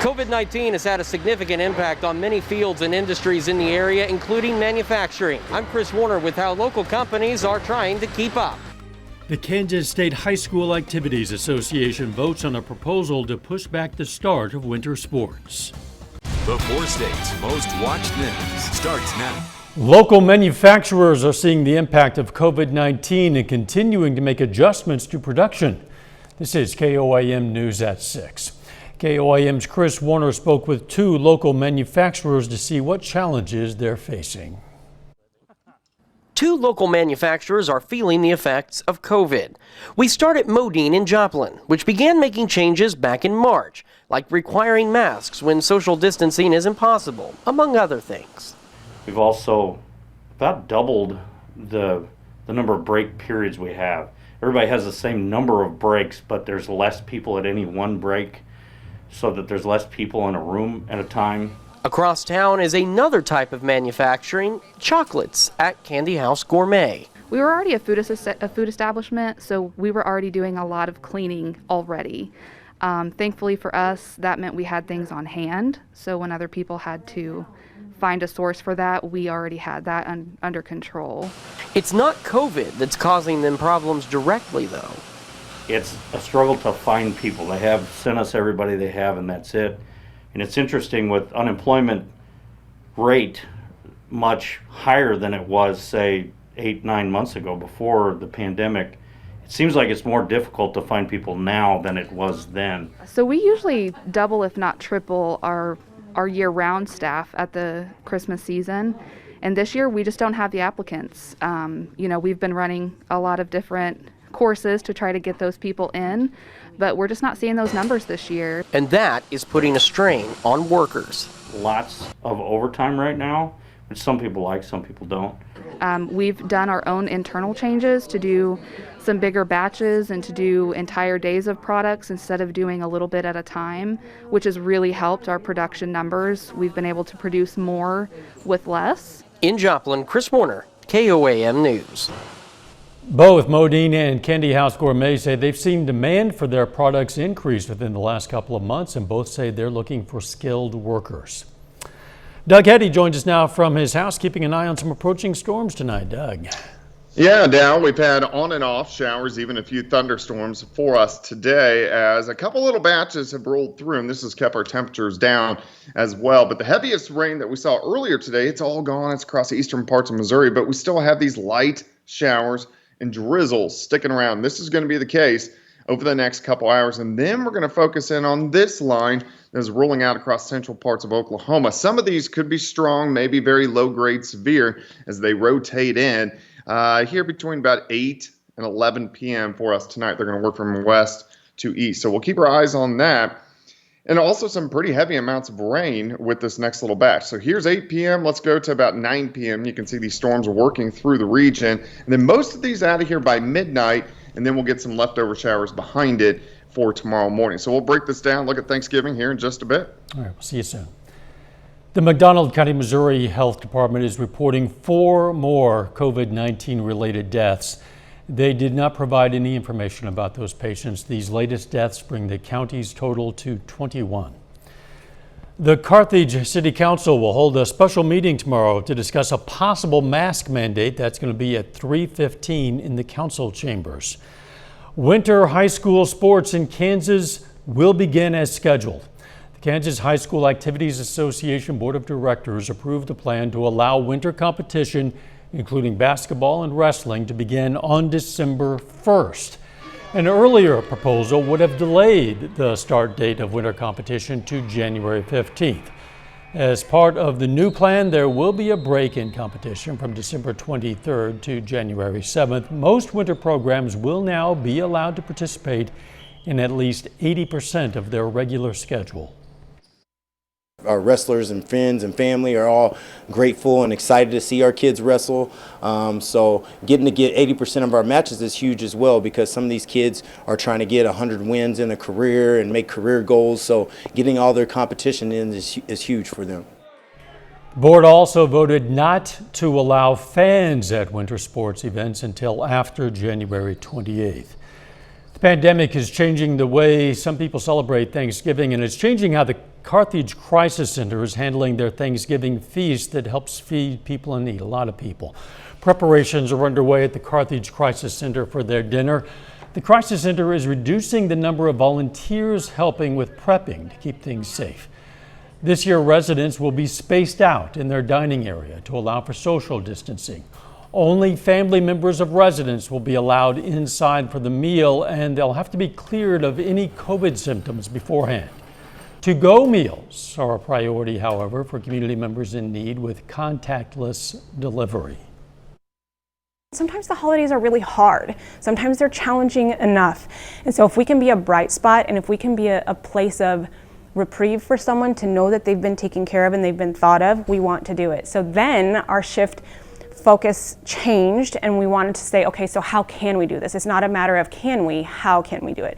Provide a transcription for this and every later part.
COVID-19 has had a significant impact on many fields and industries in the area, including manufacturing. I'm Chris Warner with how local companies are trying to keep up. The Kansas State High School Activities Association votes on a proposal to push back the start of winter sports. The 4 states' most watched news starts now. Local manufacturers are seeing the impact of COVID-19 and continuing to make adjustments to production. This is KOAM News at 6. KOAM's Chris Warner spoke with 2 local manufacturers to see what challenges they're facing. 2 local manufacturers are feeling the effects of COVID. We start at Modine in Joplin, which began making changes back in March, like requiring masks when social distancing is impossible, among other things. We've also about doubled the number of break periods we have. Everybody has the same number of breaks, but there's less people at any one break, so that there's less people in a room at a time. Across town is another type of manufacturing, chocolates at Candy House Gourmet. We were already a food establishment, so we were already doing a lot of cleaning already. Thankfully for us, that meant we had things on hand, so when other people had to find a source for that, we already had that under control. It's not COVID that's causing them problems directly, though. It's a struggle to find people. They have sent us everybody they have, and that's it. And it's interesting, with unemployment rate much higher than it was, say, 8-9 months ago before the pandemic, it seems like it's more difficult to find people now than it was then. So we usually double, if not triple, our year-round staff at the Christmas season. And this year, we just don't have the applicants. We've been running a lot of different courses to try to get those people in, but we're just not seeing those numbers this year. And that is putting a strain on workers. Lots of overtime right now, which some people like, some people don't. We've done our own internal changes to do some bigger batches and to do entire days of products instead of doing a little bit at a time, which has really helped our production numbers. We've been able to produce more with less. In Joplin, Chris Warner, KOAM News. Both Modine and Candy House Gourmet say they've seen demand for their products increase within the last couple of months, and both say they're looking for skilled workers. Doug Heddy joins us now from his house, keeping an eye on some approaching storms tonight. Doug. Yeah, Dow, we've had on and off showers, even a few thunderstorms for us today, as a couple little batches have rolled through, and this has kept our temperatures down as well. But the heaviest rain that we saw earlier today, it's all gone. It's across the eastern parts of Missouri, but we still have these light showers and drizzles sticking around. This is going to be the case over the next couple hours, and then we're going to focus in on this line that is rolling out across central parts of Oklahoma. Some of these could be strong, maybe very low-grade severe as they rotate in here between about 8 and 11 p.m. for us tonight. They're going to work from west to east, so we'll keep our eyes on that. And also some pretty heavy amounts of rain with this next little batch. So here's 8 p.m. Let's go to about 9 p.m. You can see these storms are working through the region. And then most of these out of here by midnight, and then we'll get some leftover showers behind it for tomorrow morning. So we'll break this down, look at Thanksgiving here in just a bit. All right, we'll see you soon. The McDonald County, Missouri Health Department is reporting 4 more COVID-19 related deaths. They did not provide any information about those patients. These latest deaths bring the county's total to 21. The Carthage City Council will hold a special meeting tomorrow to discuss a possible mask mandate. That's going to be at 3:15 in the council chambers. Winter high school sports in Kansas will begin as scheduled. The Kansas High School Activities Association Board of Directors approved a plan to allow winter competition, including basketball and wrestling, to begin on December 1st. An earlier proposal would have delayed the start date of winter competition to January 15th. As part of the new plan, there will be a break in competition from December 23rd to January 7th. Most winter programs will now be allowed to participate in at least 80% of their regular schedule. Our wrestlers and friends and family are all grateful and excited to see our kids wrestle. So getting to get 80% of our matches is huge as well, because some of these kids are trying to get 100 wins in a career and make career goals. So getting all their competition in is huge for them. The board also voted not to allow fans at winter sports events until after January 28th. The pandemic is changing the way some people celebrate Thanksgiving, and it's changing how the Carthage Crisis Center is handling their Thanksgiving feast that helps feed people in need, a lot of people. Preparations are underway at the Carthage Crisis Center for their dinner. The Crisis Center is reducing the number of volunteers helping with prepping to keep things safe. This year, residents will be spaced out in their dining area to allow for social distancing. Only family members of residents will be allowed inside for the meal, and they'll have to be cleared of any COVID symptoms beforehand. To-go meals are a priority, however, for community members in need with contactless delivery. Sometimes the holidays are really hard. Sometimes they're challenging enough. And so if we can be a bright spot and if we can be a place of reprieve for someone to know that they've been taken care of and they've been thought of, we want to do it. So then our shift focus changed and we wanted to say, okay, so how can we do this? It's not a matter of can we, how can we do it?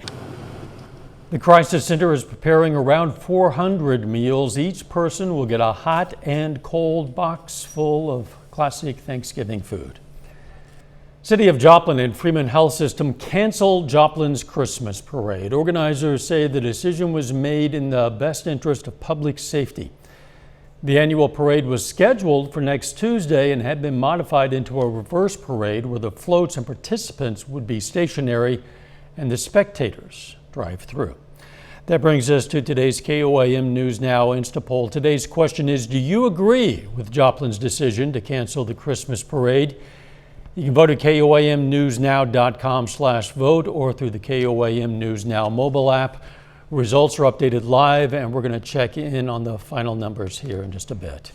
The Crisis Center is preparing around 400 meals. Each person will get a hot and cold box full of classic Thanksgiving food. City of Joplin and Freeman Health System canceled Joplin's Christmas parade. Organizers say the decision was made in the best interest of public safety. The annual parade was scheduled for next Tuesday and had been modified into a reverse parade where the floats and participants would be stationary and the spectators drive through. That brings us to today's KOAM News Now Instapoll. Today's question is, do you agree with Joplin's decision to cancel the Christmas parade? You can vote at KOAMnewsnow.com/vote or through the KOAM News Now mobile app. Results are updated live, and we're going to check in on the final numbers here in just a bit.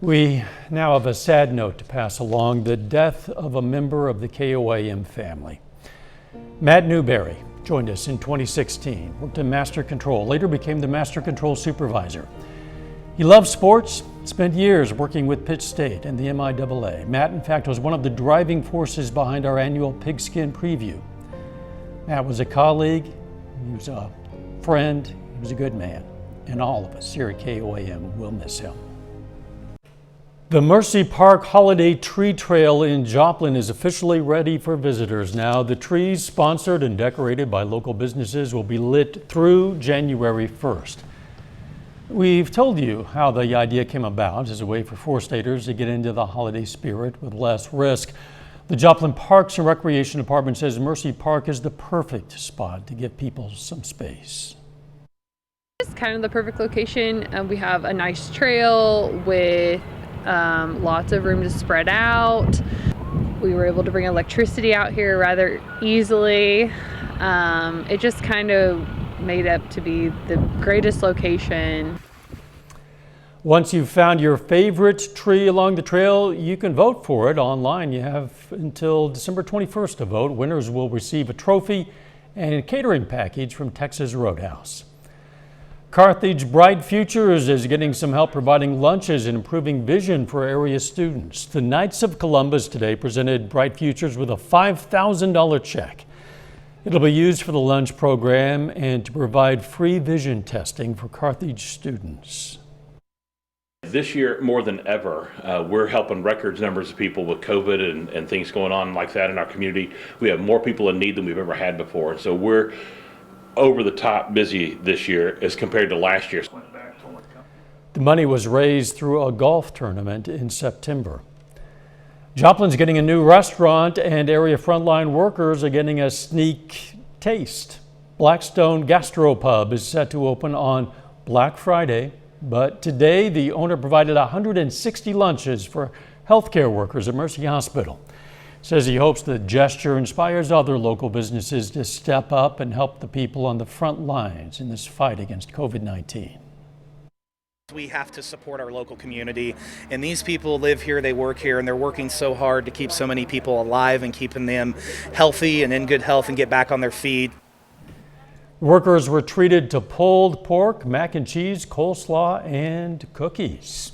We now have a sad note to pass along: the death of a member of the KOAM family. Matt Newberry joined us in 2016, worked in Master Control, later became the Master Control Supervisor. He loved sports, spent years working with Pitt State and the MIAA. Matt, in fact, was one of the driving forces behind our annual Pigskin Preview. Matt was a colleague, he was a friend, he was a good man, and all of us here at KOAM will miss him. The Mercy Park Holiday Tree Trail in Joplin is officially ready for visitors now. The trees, sponsored and decorated by local businesses, will be lit through January 1st. We've told you how the idea came about as a way for four-staters to get into the holiday spirit with less risk. The Joplin Parks and Recreation Department says Mercy Park is the perfect spot to give people some space. It's kind of the perfect location. We have a nice trail with lots of room to spread out. We were able to bring electricity out here rather easily. It just kind of made up to be the greatest location. Once you've found your favorite tree along the trail, you can vote for it online. You have until December 21st to vote. Winners will receive a trophy and a catering package from Texas Roadhouse. Carthage Bright Futures is getting some help providing lunches and improving vision for area students. The Knights of Columbus today presented Bright Futures with a $5,000 check. It'll be used for the lunch program and to provide free vision testing for Carthage students. This year, more than ever, we're helping record numbers of people with COVID and things going on like that in our community. We have more people in need than we've ever had before. So we're over the top busy this year as compared to last year. The money was raised through a golf tournament in September. Joplin's getting a new restaurant, and area frontline workers are getting a sneak taste. Blackstone Gastropub is set to open on Black Friday, but today the owner provided 160 lunches for healthcare workers at Mercy Hospital. Says he hopes the gesture inspires other local businesses to step up and help the people on the front lines in this fight against COVID-19. We have to support our local community, and these people live here, they work here, and they're working so hard to keep so many people alive and keeping them healthy and in good health and get back on their feet. Workers were treated to pulled pork, mac and cheese, coleslaw, and cookies.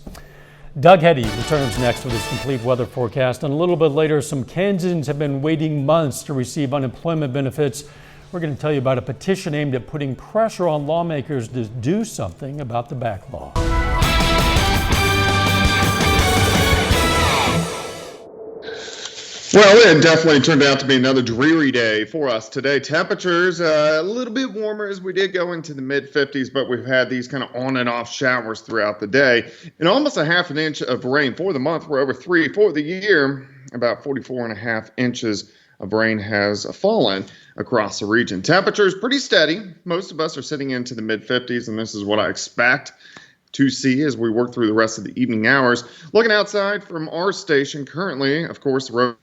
Doug Heddy returns next with his complete weather forecast, and a little bit later, some Kansans have been waiting months to receive unemployment benefits. We're going to tell you about a petition aimed at putting pressure on lawmakers to do something about the backlog. Well, it definitely turned out to be another dreary day for us today. Temperatures a little bit warmer as we did go into the mid 50s, but we've had these kind of on and off showers throughout the day. And almost a half an inch of rain for the month. We're over 3 for the year. About 44.5 inches of rain has fallen across the region. Temperatures pretty steady. Most of us are sitting into the mid 50s, and this is what I expect to see as we work through the rest of the evening hours. Looking outside from our station currently, of course, the roads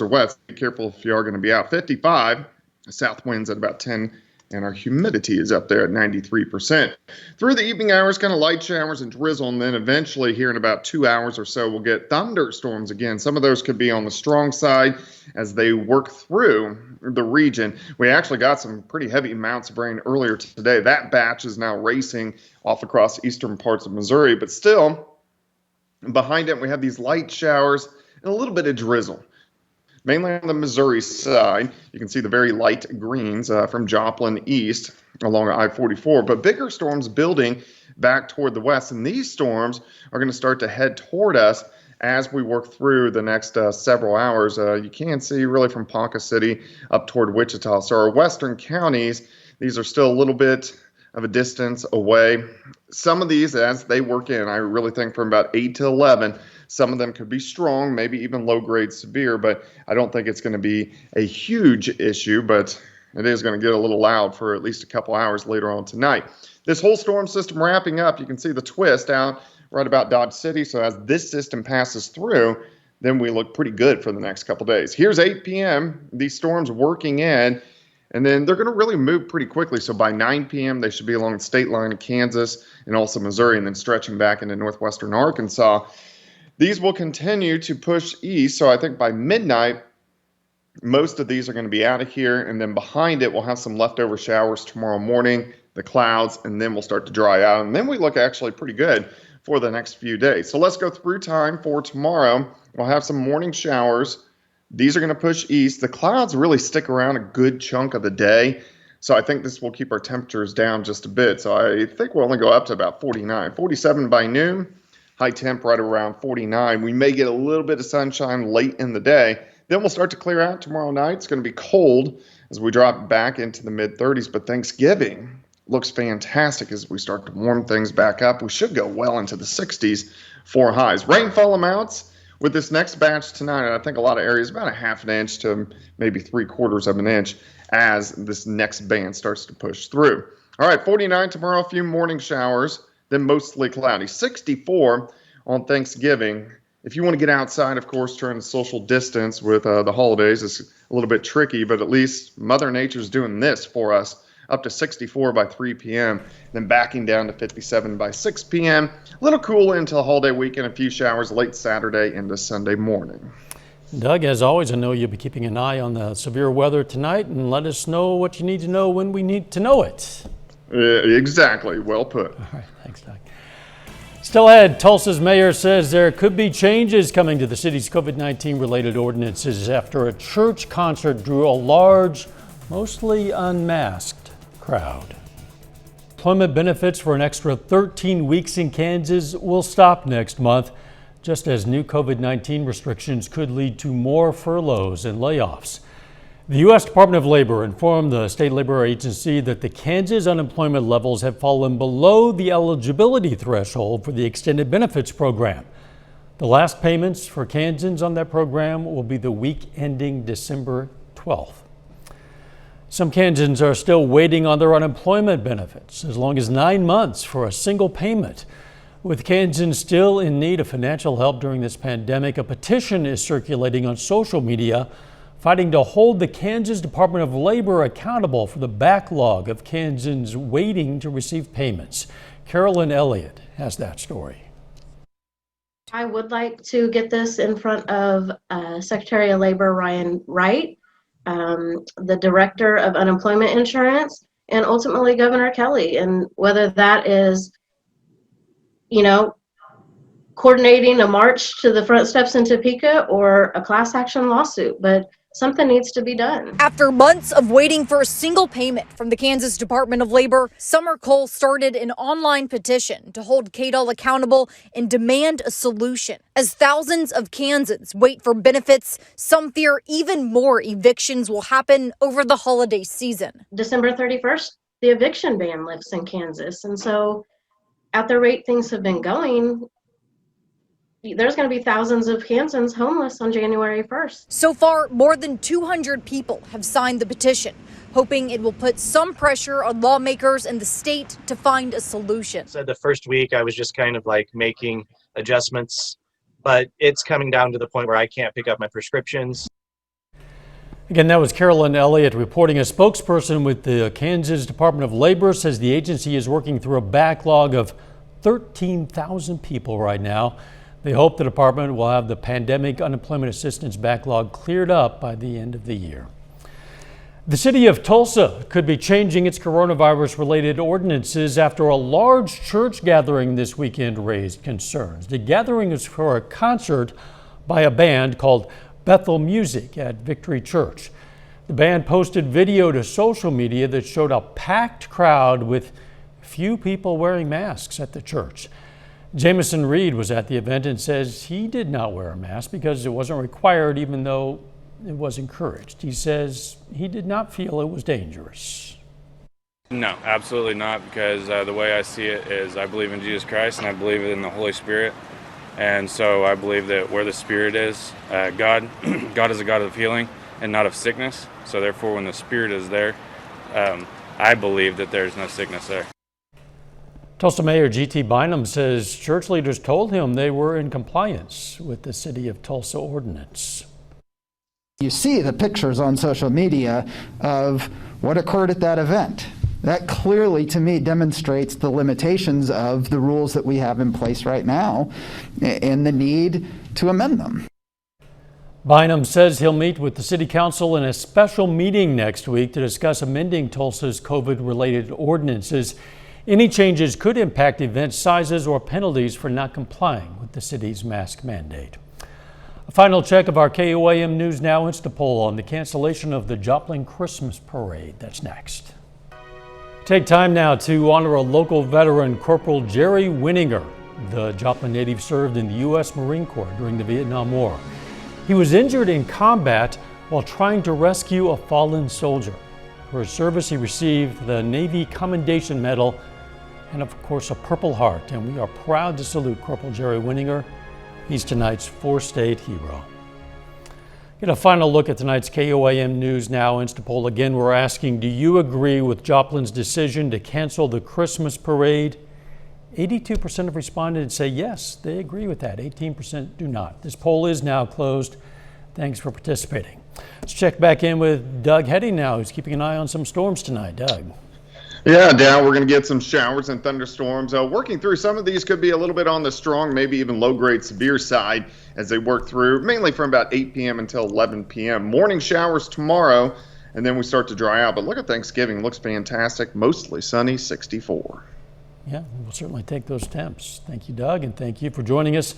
are wet. Be careful if you are going to be out. 55, south winds at about 10, and our humidity is up there at 93%. Through the evening hours, kind of light showers and drizzle, and then eventually here in about 2 hours or so, we'll get thunderstorms again. Some of those could be on the strong side as they work through the region. We actually got some pretty heavy amounts of rain earlier today. That batch is now racing off across eastern parts of Missouri, but still behind it we have these light showers and a little bit of drizzle. Mainly on the Missouri side, you can see the very light greens from Joplin east along I-44, but bigger storms building back toward the west, and these storms are going to start to head toward us as we work through the next several hours. You can see really from Ponca City up toward Wichita. So our western counties, these are still a little bit of a distance away. Some of these, as they work in, I really think from about 8 to 11, some of them could be strong, maybe even low-grade severe, but I don't think it's going to be a huge issue, but it is going to get a little loud for at least a couple hours later on tonight. This whole storm system wrapping up, you can see the twist out right about Dodge City. So as this system passes through, then we look pretty good for the next couple days. Here's 8 p.m. These storms working in, and then they're going to really move pretty quickly. So by 9 p.m., they should be along the state line of Kansas and also Missouri, and then stretching back into northwestern Arkansas. These will continue to push east. So I think by midnight, most of these are going to be out of here. And then behind it, we'll have some leftover showers tomorrow morning, the clouds, and then we'll start to dry out. And then we look actually pretty good for the next few days. So let's go through time for tomorrow. We'll have some morning showers. These are going to push east. The clouds really stick around a good chunk of the day. So I think this will keep our temperatures down just a bit. So I think we'll only go up to about 49, 47 by noon. High temp right around 49. We may get a little bit of sunshine late in the day. Then we'll start to clear out tomorrow night. It's going to be cold as we drop back into the mid 30s. But Thanksgiving looks fantastic as we start to warm things back up. We should go well into the 60s for highs. Rainfall amounts with this next batch tonight, I think a lot of areas, about a half an inch to maybe 3/4 of an inch as this next band starts to push through. All right, 49 tomorrow, a few morning showers, then mostly cloudy. 64 on Thanksgiving. If you want to get outside, of course, trying to social distance with the holidays is a little bit tricky, but at least Mother Nature's doing this for us. Up to 64 by 3 p.m., then backing down to 57 by 6 p.m. A little cool into the holiday weekend, a few showers late Saturday into Sunday morning. Doug, as always, I know you'll be keeping an eye on the severe weather tonight, and let us know what you need to know when we need to know it. Exactly. Well put. All right. Thanks, Doug. Still ahead, Tulsa's mayor says there could be changes coming to the city's COVID-19 related ordinances after a church concert drew a large, mostly unmasked crowd. Employment benefits for an extra 13 weeks in Kansas will stop next month, just as new COVID-19 restrictions could lead to more furloughs and layoffs. The U.S. Department of Labor informed the state labor agency that the Kansas unemployment levels have fallen below the eligibility threshold for the extended benefits program. The last payments for Kansans on that program will be the week ending December 12th. Some Kansans are still waiting on their unemployment benefits, as long as 9 months for a single payment. With Kansans still in need of financial help during this pandemic, a petition is circulating on social media fighting to hold the Kansas Department of Labor accountable for the backlog of Kansans waiting to receive payments. Carolyn Elliott has that story. I would like to get this in front of Secretary of Labor Ryan Wright, the Director of Unemployment Insurance, and ultimately Governor Kelly, and whether that is, coordinating a march to the front steps in Topeka or a class action lawsuit. But something needs to be done. After months of waiting for a single payment from the Kansas Department of Labor, Summer Cole started an online petition to hold KDOL accountable and demand a solution. As thousands of Kansans wait for benefits, some fear even more evictions will happen over the holiday season. December 31st, the eviction ban lifts in Kansas. And so at the rate things have been going, there's going to be thousands of Kansans homeless on January 1st. So far, more than 200 people have signed the petition, hoping it will put some pressure on lawmakers in the state to find a solution. So the first week, I was just kind of like making adjustments, but it's coming down to the point where I can't pick up my prescriptions. Again, that was Carolyn Elliott reporting. A spokesperson with the Kansas Department of Labor says the agency is working through a backlog of 13,000 people right now. They hope the department will have the pandemic unemployment assistance backlog cleared up by the end of the year. The city of Tulsa could be changing its coronavirus-related ordinances after a large church gathering this weekend raised concerns. The gathering is for a concert by a band called Bethel Music at Victory Church. The band posted video to social media that showed a packed crowd with few people wearing masks at the church. Jameson Reed was at the event and says he did not wear a mask because it wasn't required, even though it was encouraged. He says he did not feel it was dangerous. No, absolutely not, because the way I see it is I believe in Jesus Christ and I believe in the Holy Spirit. And so I believe that where the Spirit is, God is a God of healing and not of sickness. So therefore, when the Spirit is there, I believe that there's no sickness there. Tulsa Mayor G.T. Bynum says church leaders told him they were in compliance with the City of Tulsa ordinance. You see the pictures on social media of what occurred at that event. That clearly, to me, demonstrates the limitations of the rules that we have in place right now and the need to amend them. Bynum says he'll meet with the City Council in a special meeting next week to discuss amending Tulsa's COVID-related ordinances. Any changes could impact event sizes or penalties for not complying with the city's mask mandate. A final check of our KOAM News Now Instapoll on the cancellation of the Joplin Christmas Parade. That's next. Take time now to honor a local veteran, Corporal Jerry Winninger. The Joplin native served in the U.S. Marine Corps during the Vietnam War. He was injured in combat while trying to rescue a fallen soldier. For his service, he received the Navy Commendation Medal and, of course, a Purple Heart. And we are proud to salute Corporal Jerry Winninger. He's tonight's four-state hero. Get a final look at tonight's KOAM News Now Instapoll. Again, we're asking, do you agree with Joplin's decision to cancel the Christmas parade? 82% of respondents say yes, they agree with that. 18% do not. This poll is now closed. Thanks for participating. Let's check back in with Doug Heading now, who's keeping an eye on some storms tonight. Doug. Yeah, Dan, we're going to get some showers and thunderstorms. Working through some of these could be a little bit on the strong, maybe even low-grade severe side as they work through, mainly from about 8 p.m. until 11 p.m. Morning showers tomorrow, and then we start to dry out. But look at Thanksgiving. Looks fantastic. Mostly sunny, 64. Yeah, we'll certainly take those temps. Thank you, Doug, and thank you for joining us.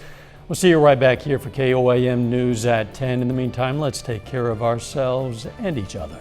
We'll see you right back here for KOAM News at 10. In the meantime, let's take care of ourselves and each other.